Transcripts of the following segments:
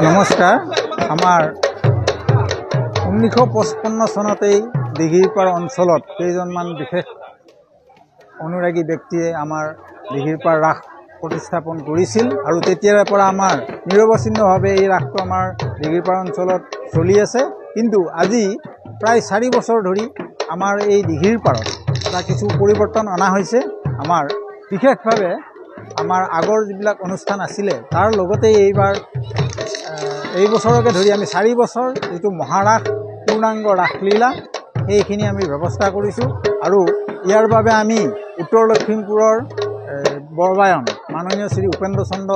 নমস্কাৰ। আমাৰ 1955 চনতেই দিঘিৰপাৰ অঞ্চলত কেইজনমান বিশেষ অনুৰাগী ব্যক্তিয়ে আমাৰ দিঘিৰপাৰ ৰাস প্ৰতিস্থাপন কৰিছিল আৰু তেতিয়াৰ পৰা আমাৰ নিৰৱচ্ছিন্নভাৱে এই ৰাসটো আমাৰ দিঘিৰপাৰ অঞ্চলত চলি আছে। কিন্তু আজি প্ৰায় 4 বছৰ ধৰি আমাৰ এই দিঘিৰপাৰত এটা কিছু পৰিৱৰ্তন অনা হৈছে। আমাৰ বিশেষভাৱে আমাৰ আগৰ যিবিলাক অনুষ্ঠান আছিলে তাৰ লগতে এই বছৰকে ধৰি আমি 4 বছৰ যিটো মহাৰাস পূৰ্ণাংগ ৰাসলীলা সেইখিনি আমি ব্যৱস্থা কৰিছোঁ আৰু ইয়াৰ বাবে আমি উত্তৰ লখিমপুৰৰ বৰবায়ন মাননীয় শ্ৰী উপেন্দ্ৰ চন্দ্ৰ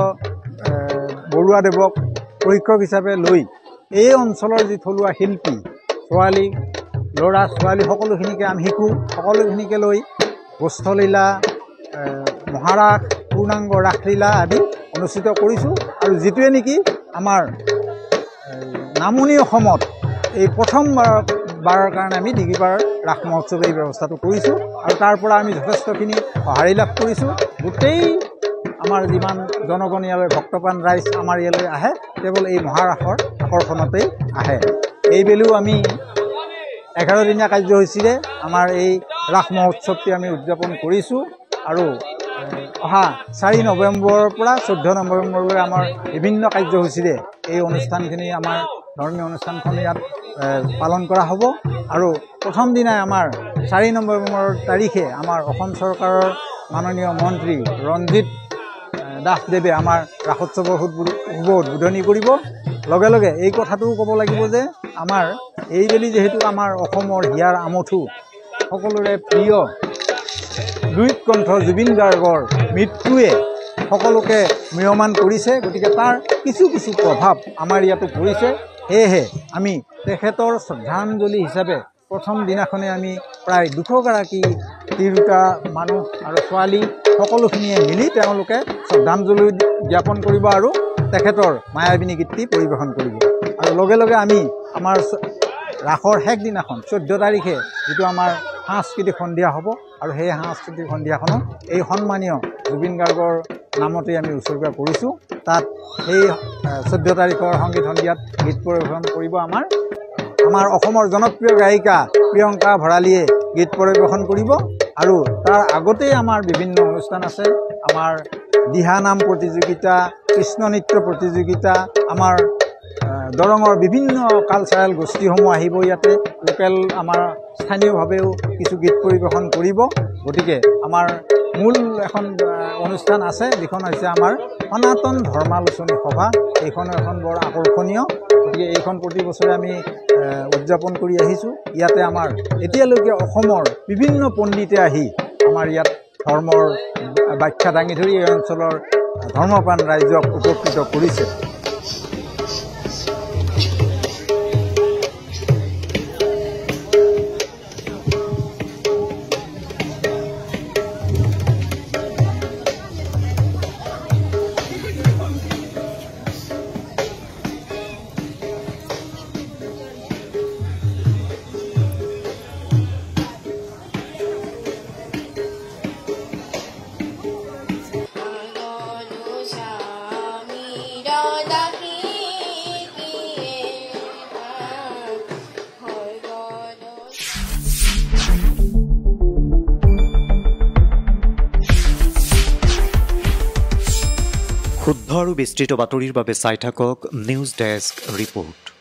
বৰুৱাদেৱক প্ৰশিক্ষক হিচাপে লৈ এই অঞ্চলৰ যি থলুৱা শিল্পী ছোৱালী ল'ৰা ছোৱালী সকলোখিনিকে আমি শিকোঁ। সকলোখিনিকে লৈ গোষ্ঠলীলা মহাৰাস পূৰ্ণাংগ ৰাসলীলা আদি অনুষ্ঠিত কৰিছোঁ আৰু যিটোৱে নেকি আমাৰ নামনি অসমত এই প্ৰথমবাৰৰ কাৰণে আমি দিঘিৰপাৰ ৰাস মহোৎসৱ এই ব্যৱস্থাটো কৰিছোঁ আৰু তাৰ পৰা আমি যথেষ্টখিনি সঁহাৰি লাভ কৰিছোঁ। গোটেই আমাৰ যিমান জনগণ ইয়ালৈ ভক্তপ্ৰাণ ৰাইজ আমাৰ ইয়ালৈ আহে কেৱল এই মহাৰাসৰ আকৰ্ষণতেই আহে। এইবেলিও আমি 11 দিনীয়া কাৰ্যসূচীৰে আমাৰ এই ৰাস মহোৎসৱটি আমি উদযাপন কৰিছোঁ আৰু অহা 4 নৱেম্বৰৰ পৰা 14 নৱেম্বৰলৈ আমাৰ বিভিন্ন কাৰ্যসূচীৰে এই অনুষ্ঠানখিনি আমাৰ ধৰ্মীয় অনুষ্ঠানখন ইয়াত পালন কৰা হ'ব আৰু প্ৰথম দিনাই আমাৰ 4 নৱেম্বৰ তাৰিখে আমাৰ অসম চৰকাৰৰ মাননীয় মন্ত্ৰী ৰঞ্জিত দাসদেৱে আমাৰ ৰাসোৎসৱৰ শুভ উদ্বোধনী কৰিব। লগে লগে এই কথাটোও ক'ব লাগিব যে আমাৰ এইবেলি যিহেতু আমাৰ অসমৰ হিয়াৰ আমঠু সকলোৰে প্ৰিয় লুইতকণ্ঠ জুবিন গাৰ্গৰ মৃত্যুৱে সকলোকে ম্ৰিয়মান কৰিছে। গতিকে তাৰ কিছু প্ৰভাৱ আমাৰ ইয়াতো পৰিছে। সেয়েহে আমি তেখেতৰ শ্ৰদ্ধাঞ্জলি হিচাপে প্ৰথম দিনাখনে আমি প্ৰায় 200 গৰাকী তিৰোতা মানুহ আৰু ছোৱালী সকলোখিনিয়ে মিলি তেওঁলোকে শ্ৰদ্ধাঞ্জলি জ্ঞাপন কৰিব আৰু তেখেতৰ মায়াবিনী গীতটি পৰিৱেশন কৰিব। আৰু লগে লগে আমি আমাৰ ৰাসৰ শেষ দিনাখন 14 তাৰিখে যিটো আমাৰ সাংস্কৃতিক সন্ধিয়া হ'ব আৰু সেই সাংস্কৃতিক সন্ধিয়াখনো এই সন্মানীয় জুবিন গাৰ্গৰ নামতেই আমি উৎসৰ্গা কৰিছোঁ। তাত সেই 14 তাৰিখৰ সংগীত সন্ধিয়াত গীত পৰিৱেশন কৰিব আমাৰ অসমৰ জনপ্ৰিয় গায়িকা প্ৰিয়ংকা ভৰালীয়ে গীত পৰিৱেশন কৰিব আৰু তাৰ আগতেই আমাৰ বিভিন্ন অনুষ্ঠান আছে। আমাৰ দিহানাম প্ৰতিযোগিতা, কৃষ্ণ নৃত্য প্ৰতিযোগিতা, আমাৰ দৰঙৰ বিভিন্ন কালচাৰেল গোষ্ঠীসমূহ আহিব ইয়াতে। লোকেল আমাৰ স্থানীয়ভাৱেও কিছু গীত পৰিৱেশন কৰিব। গতিকে আমাৰ মূল এখন অনুষ্ঠান আছে যিখন হৈছে আমাৰ সনাতন ধৰ্মালোচনী সভা। এইখন এখন বৰ আকৰ্ষণীয়। গতিকে এইখন প্ৰতি বছৰে আমি উদযাপন কৰি আহিছোঁ। ইয়াতে আমাৰ এতিয়ালৈকে অসমৰ বিভিন্ন পণ্ডিতে আহি আমাৰ ইয়াত ধৰ্মৰ ব্যাখ্যা দাঙি ধৰি এই অঞ্চলৰ ধৰ্মপ্ৰাণ ৰাইজক উপকৃত কৰিছে। শুদ্ধ আৰু বিস্তৃত বাতৰিৰ বাবে চাই থাকক নিউজ ডেস্ক ৰিপৰ্ট।